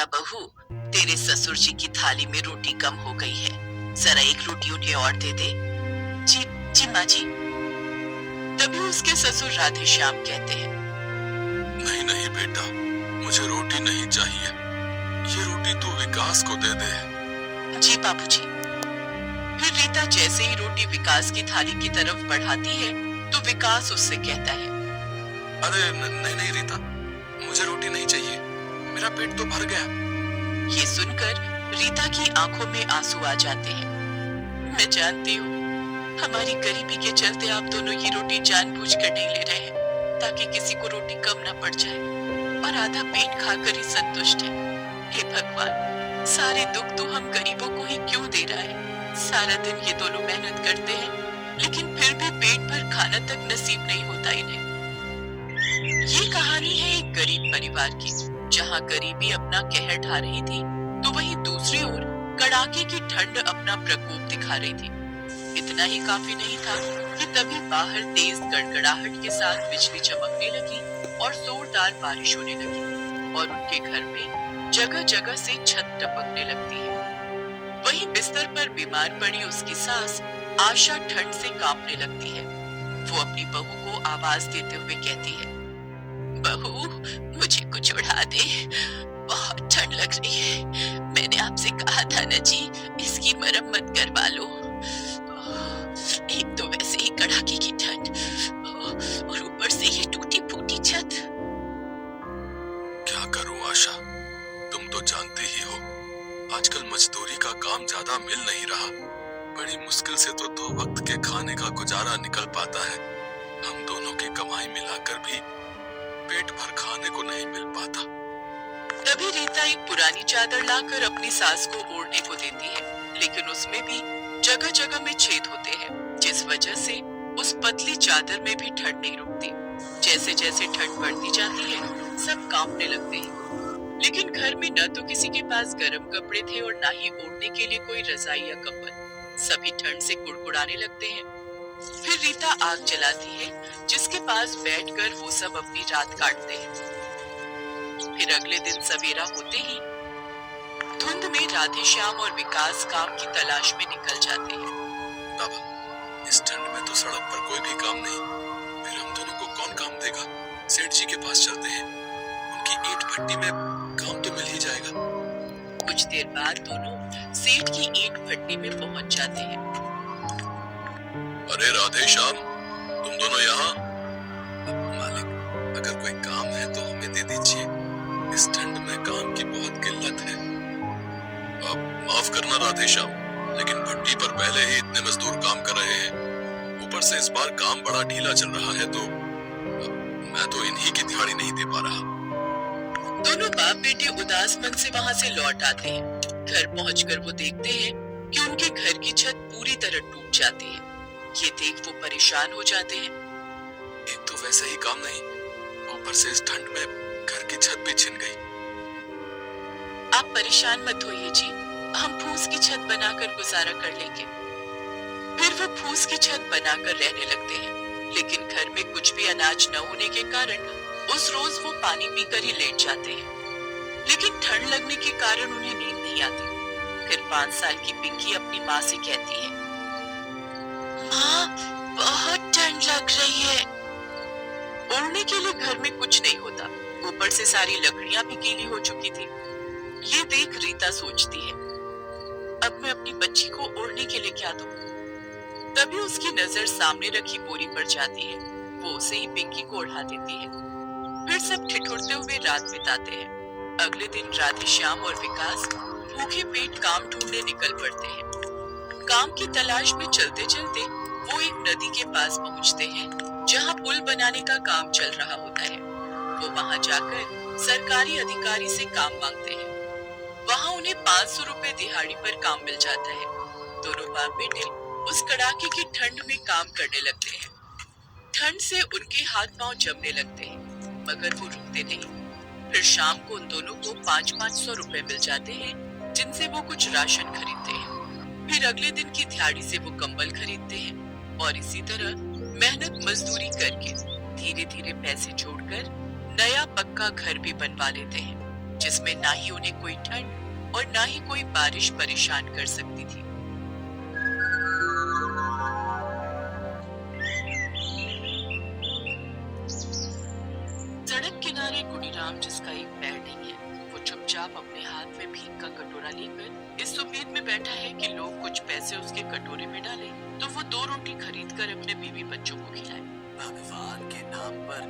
रीता बहू, तेरे ससुर जी की थाली में रोटी कम हो गई है, जरा एक रोटी उन्हें और दे दे। जी जी माँ जी। तभी उसके ससुर राधे श्याम कहते हैं, नहीं नहीं बेटा, मुझे रोटी नहीं चाहिए, ये रोटी तू विकास को दे दे। जी बाबूजी। फिर रीता जैसे ही रोटी विकास की थाली की तरफ बढ़ाती है तो विकास उससे कहता है, अरे नहीं नहीं रीता, मुझे रोटी नहीं चाहिए, मेरा पेट तो भर गया। ये सुनकर रीता की आंखों में आंसू आ जाते हैं। मैं जानती हूँ हमारी गरीबी के चलते आप दोनों ये रोटी जानबूझकर नहीं ले रहे हैं ताकि किसी को रोटी कम ना पड़ जाए और आधा पेट खाकर ही संतुष्ट है। हे भगवान, सारे दुख तो हम गरीबों को ही क्यों दे रहा है। सारा दिन ये दोनों मेहनत करते हैं लेकिन फिर भी पेट भर खाना तक नसीब नहीं होता इन्हें। ये कहानी है एक गरीब परिवार की, जहाँ गरीबी अपना कहर ढा रही थी तो वहीं दूसरी ओर कड़ाके की ठंड अपना प्रकोप दिखा रही थी। इतना ही काफी नहीं था कि तभी बाहर तेज गड़गड़ाहट के साथ बिजली चमकने लगी और जोरदार बारिश होने लगी और उनके घर में जगह जगह से छत टपकने लगती है। वहीं बिस्तर पर बीमार पड़ी उसकी सास आशा ठंड से कांपने लगती है। वो अपनी बहू को आवाज देते हुए कहती है, बहू मुझे कुछ उड़ा दे, बहुत ठंड लग रही है। मैंने आपसे कहा था ना जी, इसकी मरम्मत करवा लो। एक तो वैसे ही कड़ाके की ठंड और ऊपर से ये टूटी फूटी छत। क्या करूं आशा, तुम तो जानती ही हो आजकल मजदूरी का काम ज्यादा मिल नहीं रहा। बड़ी मुश्किल से तो 2 वक्त के खाने का गुजारा निकल पाता है। हम दोनों की कमाई मिलाकर भी पेट भर खाने को नहीं मिल पाता। तभी रीता एक पुरानी चादर लाकर अपनी सास को ओढ़ने को देती है, लेकिन उसमें भी जगह जगह में छेद होते हैं, जिस वजह से उस पतली चादर में भी ठंड नहीं रुकती। जैसे जैसे ठंड बढ़ती जाती है सब कांपने लगते हैं, लेकिन घर में न तो किसी के पास गर्म कपड़े थे और न ही ओढ़ने के लिए कोई रजाई या कंबल। सभी ठंड से कुड़कुड़ाने लगते हैं। फिर रीता आग जलाती है, जिसके पास बैठकर वो सब अपनी रात काटते हैं। फिर अगले दिन सवेरा होते ही धुंध में राधे श्याम और विकास काम की तलाश में निकल जाते हैं। बाबा, इस ठंड में तो सड़क पर कोई भी काम नहीं, फिर हम दोनों को कौन काम देगा? सेठ जी के पास चलते हैं, उनकी ईंट भट्टी में काम तो मिल ही जाएगा। कुछ देर बाद दोनों सेठ की ईंट भट्टी में पहुंच जाते हैं। अरे राधे श्याम, तुम दोनों यहाँ? मालिक, अगर कोई काम है तो हमें दे दीजिए, इस ठंड में काम की बहुत किल्लत है। अब माफ करना राधे श्याम, लेकिन भट्टी पर पहले ही इतने मजदूर काम कर रहे हैं, ऊपर से इस बार काम बड़ा ढीला चल रहा है, तो मैं तो इन्हीं की दिहाड़ी नहीं दे पा रहा। दोनों बाप बेटे उदास मन से वहां से लौट आते हैं। घर पहुंचकर वो देखते हैं कि उनके घर की छत पूरी तरह टूट जाती है। ये देख वो परेशान हो जाते हैं। एक तो वैसे ही काम नहीं, ऊपर से इस ठंड में घर की छत भी छिन गई। आप परेशान मत होइए जी, हम फूस की छत बनाकर गुजारा कर लेंगे। फिर वो फूस की छत बनाकर रहने लगते हैं, लेकिन घर में कुछ भी अनाज न होने के कारण उस रोज वो पानी पीकर ही लेट जाते हैं। लेकिन ठंड लगने के कारण उन्हें नींद नहीं आती। फिर 5 साल की पिंकी अपनी माँ से कहती है, माँ बहुत ठंड लग रही है। ओढ़ने के लिए घर में कुछ नहीं होता, ऊपर से सारी लकड़ियां भी गीली हो चुकी थी। ये देख रीता सोचती है, अब मैं अपनी बच्ची को ओढ़ने के लिए क्या दूं? तभी उसकी नजर सामने रखी बोरी पर जाती है। वो उसे ही पिंकी को ओढ़ा देती है। फिर सब ठिठुरते हुए रात बिताते हैं। अगले दिन राधे श्याम और विकास भूखे पेट काम ढूंढने निकल पड़ते हैं। काम की तलाश में चलते चलते वो एक नदी के पास पहुंचते हैं, जहां पुल बनाने का काम चल रहा होता है। वो वहां जाकर सरकारी अधिकारी से काम मांगते हैं। वहां उन्हें 500 रुपए दिहाड़ी पर काम मिल जाता है। दोनों बाप बेटे उस कड़ाके की ठंड में काम करने लगते हैं। ठंड से उनके हाथ पांव जमने लगते हैं, मगर वो रुकते नहीं। फिर शाम को उन दोनों को 500-500 रुपए मिल जाते हैं, जिनसे वो कुछ राशन खरीदते हैं। फिर अगले दिन की दिहाड़ी से वो कंबल खरीदते हैं और इसी तरह मेहनत मजदूरी करके धीरे धीरे पैसे जोड़कर नया पक्का घर भी बनवा लेते हैं, जिसमें ना ही उन्हें कोई ठंड और ना ही कोई बारिश परेशान कर सकती थी। सड़क किनारे गुणीराम, जिसका एक पैर नहीं है, वो चुपचाप अपने हाथ में भीख का कटोरा लेकर इस उम्मीद में बैठा है कि लोग कुछ पैसे उसके कटोरे में डालें तो वो 2 रोटी खरीद कर अपने बीवी बच्चों को खिलाए। भगवान के नाम पर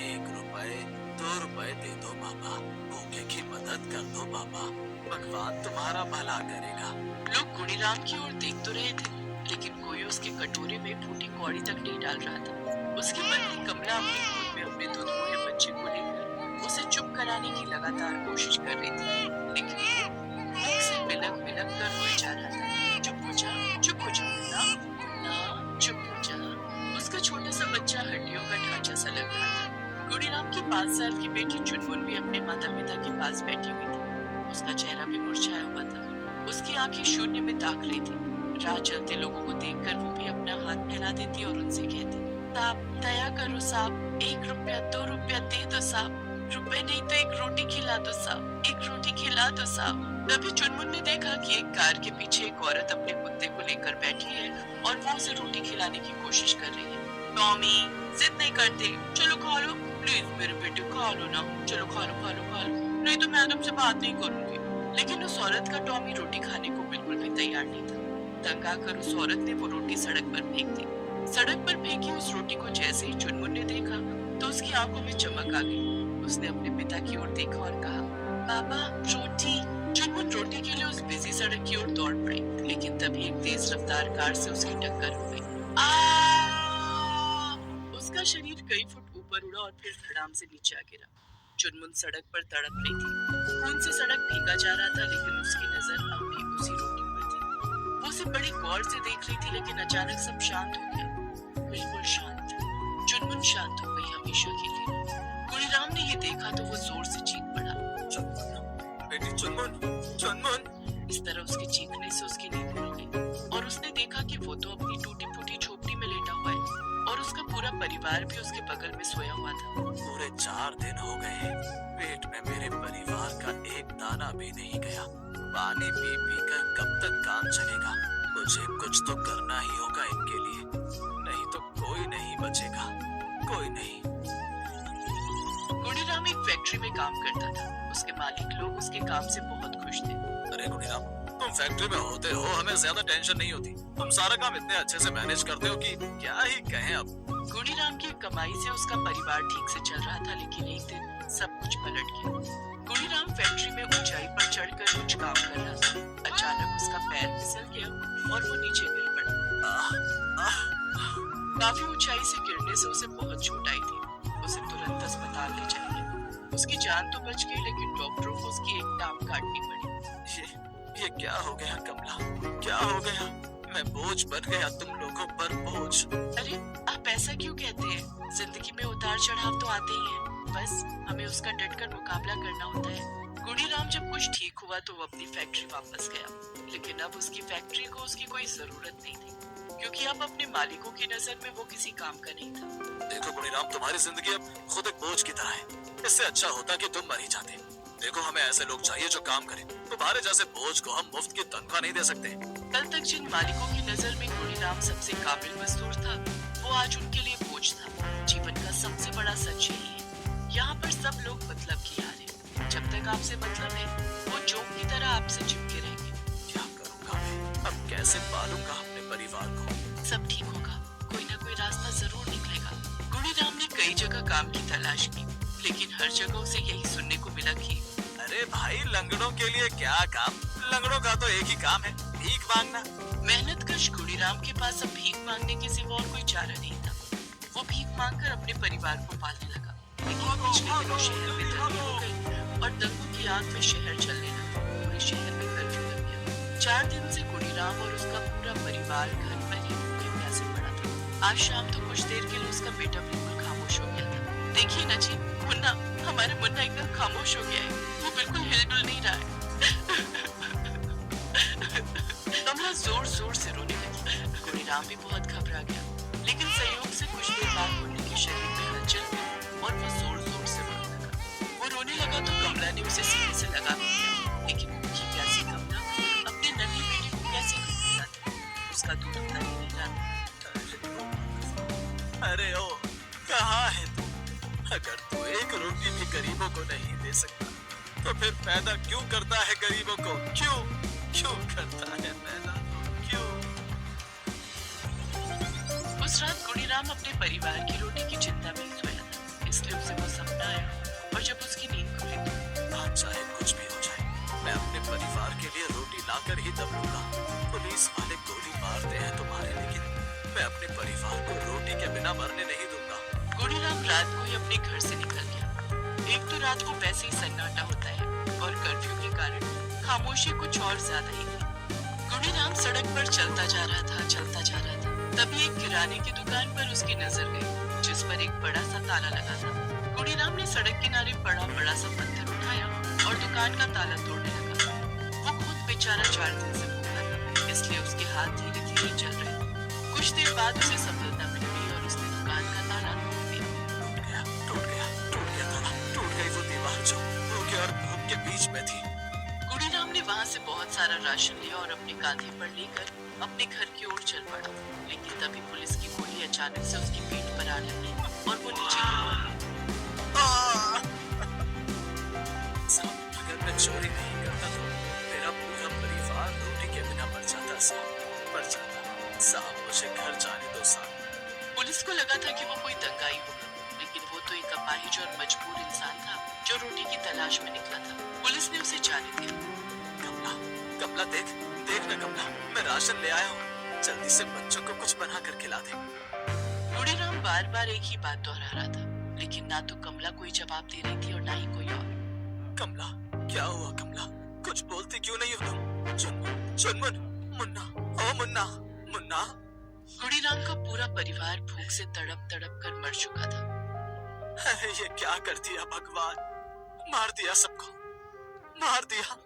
1 रुपए 2 रुपए दे दो बाबा, भूखे की मदद कर दो बाबा, भगवान तुम्हारा भला करेगा। लोग गुणीराम की ओर देख तो रहे थे, लेकिन कोई उसके कटोरे में फूटी कौड़ी तक नहीं डाल रहा था। उसकी पत्नी कमला अपनी गोद में अपने दुधमुहे बच्चे को लेकर उसे चुप कराने की लगातार कोशिश कर रही थी, लेकिन वो मुख से बिलक बिलक कर रोए जा रहा था। चुप हो जा ना, ना चुप हो जा। उसका छोटा सा बच्चा हड्डियों का ढांचा सा लग रहा था। गुणीराम की 5 साल की बेटी चुनमुन भी अपने माता पिता के पास बैठी हुई थी। उसका चेहरा भी मुरझाया हुआ था, उसकी आंखें शून्य में ताक रही थी। राह चलते लोगों को देखकर वो भी अपना हाथ फैला देती और उनसे कहती, साहब दया करो साहब, 1 रुपया 2 रुपया दे दो साहब, रुपए नहीं तो 1 रोटी खिला दो साहब, 1 रोटी खिला दो साहब। तभी चुनमुन ने देखा कि एक कार के पीछे एक औरत अपने कुत्ते को लेकर बैठी है और वो उसे रोटी खिलाने की कोशिश कर रही है। टॉमी जिद नहीं करते, चलो खा लो, प्लीज मेरे बेटे खा लो ना, चलो खा लो खा लो खा लो, नहीं तो मैं तुमसे बात नहीं करूंगी। लेकिन उस औरत का टॉमी रोटी खाने को बिल्कुल भी तैयार नहीं था। तंग आकर उस औरत ने वो रोटी सड़क पर फेंक दी। सड़क पर फेंकी उस रोटी को जैसे ही चुनमुन ने देखा तो उसकी आंखों में चमक आ गई। उसने अपने पिता की ओर देखा और कहा, पापा रोटी। चुनमुन रोटी के लिए उस बिजी सड़क की ओर दौड़ पड़ी, लेकिन तभी एक तेज रफ्तार कार से उसकी टक्कर हो गई। उसका शरीर कई फुट ऊपर उड़ा और फिर धड़ाम से नीचे आ गिरा। चुनमुन सड़क पर तड़प रही थी। खून से सड़क भीगा जा रहा था, लेकिन उसकी नजर अब भी उसी रोटी पर थी। वो उसे बड़ी गौर से देख रही थी, लेकिन अचानक सब शांत हो गया, बिल्कुल शांत। चुनमुन शांत हो गई हमेशा के लिए। गुणीराम ने ये देखा तो वो जोर से चीख पड़ा, बेटी चुनमुन, चुनमुन। इस तरह उसके चीखने से उसकी नींद खुल गई और उसने देखा कि वो तो अपनी टूटी फूटी झोपड़ी में लेटा हुआ है और उसका पूरा परिवार भी उसके बगल में सोया हुआ था। पूरे 4 दिन हो गए, पेट में मेरे परिवार का एक दाना भी नहीं गया। पानी पी पी कर कब तक काम चलेगा? मुझे कुछ तो करना ही होगा इनके लिए, नहीं तो कोई नहीं बचेगा, कोई नहीं। गुणीराम एक फैक्ट्री में काम करता था। उसके मालिक लोग उसके काम से बहुत खुश थे। अरे गुणीराम, तुम फैक्ट्री में होते हो, हमें ज्यादा टेंशन नहीं होती। तुम सारा काम इतने अच्छे से मैनेज करते हो कि क्या ही कहें अब। गुणीराम की कमाई से उसका परिवार ठीक से चल रहा था, लेकिन एक दिन सब कुछ पलट गया। गुणीराम फैक्ट्री में ऊंचाई पर चढ़कर कुछ काम कर रहा था। अचानक उसका पैर फिसल गया और वो नीचे गिर पड़ा। काफी ऊंचाई से गिरने से उसे बहुत चोट आई थी। उसे तुरंत अस्पताल ले जाया गया। उसकी जान तो बच गई, लेकिन डॉक्टरों को उसकी एक टांग काटनी पड़ी। ये क्या हो गया कमला, क्या हो गया? मैं बोझ बन गया तुम लोगों पर, बोझ। अरे आप ऐसा क्यों कहते हैं? जिंदगी में उतार चढ़ाव तो आते ही हैं, बस हमें उसका डटकर मुकाबला करना होता है। गुणीराम जब कुछ ठीक हुआ तो वो अपनी फैक्ट्री वापस गया, लेकिन अब उसकी फैक्ट्री को उसकी कोई जरूरत नहीं थी, क्योंकि अब अपने मालिकों की नजर में वो किसी काम का नहीं था। देखो गुणीराम, तुम्हारी जिंदगी अब खुद एक बोझ की तरह है। इससे अच्छा होता कि तुम मर ही जाते। देखो, हमें ऐसे लोग चाहिए जो काम करें। तुम्हारे जैसे बोझ को हम मुफ्त की तनख्वाह नहीं दे सकते। कल तक जिन मालिकों की नजर में गुणीराम सबसे काबिल मजदूर था, वो आज उनके लिए बोझ था। जीवन का सबसे बड़ा सच यही है, यहाँ पर सब लोग मतलब की हार है। जब तक आपसे मतलब है, वो जोक की तरह आपसे चिपके रहेंगे। क्या करूँगा मैं? अब कैसे पालूंगा अपने परिवार को? सब ठीक होगा, कोई ना कोई रास्ता जरूर निकलेगा। गुणीराम ने कई जगह काम की तलाश की, लेकिन हर जगह उसे यही सुनने को मिला कि अरे भाई, लंगड़ों के लिए क्या काम? लंगड़ों का तो एक ही काम है, भीख मांगना। मेहनत कश गुणीराम के पास अब भीख मांगने के सिवा और कोई चारा नहीं था। वो भीख मांगकर अपने परिवार को पालने लगा, लेकिन पिछले दिनों शहर में दंगे हो गए और दंगों की आग में शहर जलने लगा। पूरे शहर में कर्फ्यू लग गया। 4 दिन से गुणीराम और उसका पूरा परिवार घर पर ही भूखे प्यासे पड़ा था। आज शाम तो कुछ देर के लिए उसका बेटा बिल्कुल खामोश हो गया था। देखिए ना जी, मुन्ना, हमारा मुन्ना एकदम खामोश हो गया है, वो बिल्कुल हिलडुल नहीं रहा है। कमला जोर जोर से रोने लगी। गुणीराम भी बहुत घबरा गया, लेकिन संयोग से कुछ देर बाद मुन्ने के शरीर में हलचल हुई और वो जोर जोर से रोने लगा। वो रोने लगा तो कमला ने उसे सीने से लगा भी दिया, लेकिन भूखी प्यासी कमला अपने नन्ही बेटे को कैसे दूध पिलाती? उसका दूध उतना ही नहीं जाता। अरे ओ, कहाँ है तू? अगर तू एक रोटी भी गरीबों को नहीं दे सकता, तो फिर पैदा क्यों करता है गरीबों को? क्यों करता है पैदा? क्यों? उस रात गुणीराम अपने परिवार की रोटी की चिंता में ही सोया था, इसलिए उसे वो सपना आया। और जब उसकी नींद खुली तो आज चाहे कुछ भी हो जाए, मैं अपने परिवार के लिए रोटी लाकर ही दम लूंगा। पुलिस वाले गोली मारते हैं तुम्हारे, लेकिन मैं अपने परिवार को रोटी के बिना मरने नहीं दूंगा। गुणीराम रात को ही अपने घर से निकल गया। एक तो रात को वैसे ही सन्नाटा होता है और कर्फ्यू के कारण खामोशी कुछ और ज्यादा ही थी। गुणीराम सड़क पर चलता जा रहा था। तभी एक किराने की दुकान पर उसकी नजर गई, जिस पर एक बड़ा सा ताला लगा था। गुणीराम ने सड़क किनारे पड़ा बड़ा सा पत्थर उठाया और दुकान का ताला तोड़ने लगा। वो खुद बेचारा 4 दिन से भूखा था, इसलिए उसके हाथ धीरे धीरे चल रहे थे। कुछ देर बाद उसे सफलता मिल गई और उसने दुकान का ताला तोड़ दिया। टूट गया ताला, टूट गई वो दीवार जो भूखे और भूख के बीच में थी। गुणीराम ने वहाँ से बहुत सारा राशन लिया और अपने कांधे पर लेकर अपने घर की ओर चल पड़ा, लेकिन तभी पुलिस की गोली अचानक से उसकी पीठ पर आने लगी और वो नीचे गिर पड़ा। साहब, अगर मैं चोरी नहीं करता तो मेरा पूरा परिवार रोटी के बिना मर जाता। साहब, मुझे घर जाने दो साहब। पुलिस को लगा था कि वो कोई दंगाई होगा, लेकिन वो तो एक अपाहिज और मजबूर इंसान था जो रोटी की तलाश में निकला था। पुलिस ने उसे जाने दिया। कमला, देख ना कमला, मैं राशन ले आया हूँ। जल्दी से बच्चों को कुछ बना कर खिला दे। गुणीराम बार बार एक ही बात दोहरा रहा था, लेकिन ना तो कमला कोई जवाब दे रही थी और ना ही कोई और। कमला, क्या हुआ कमला? कुछ बोलती क्यों नहीं हो तुम? चुनमुन, मुन्ना, ओ मुन्ना। गुणीराम का पूरा परिवार भूख से तड़प कर मर चुका था। ये क्या कर दिया भगवान? मार दिया सबको, मार दिया।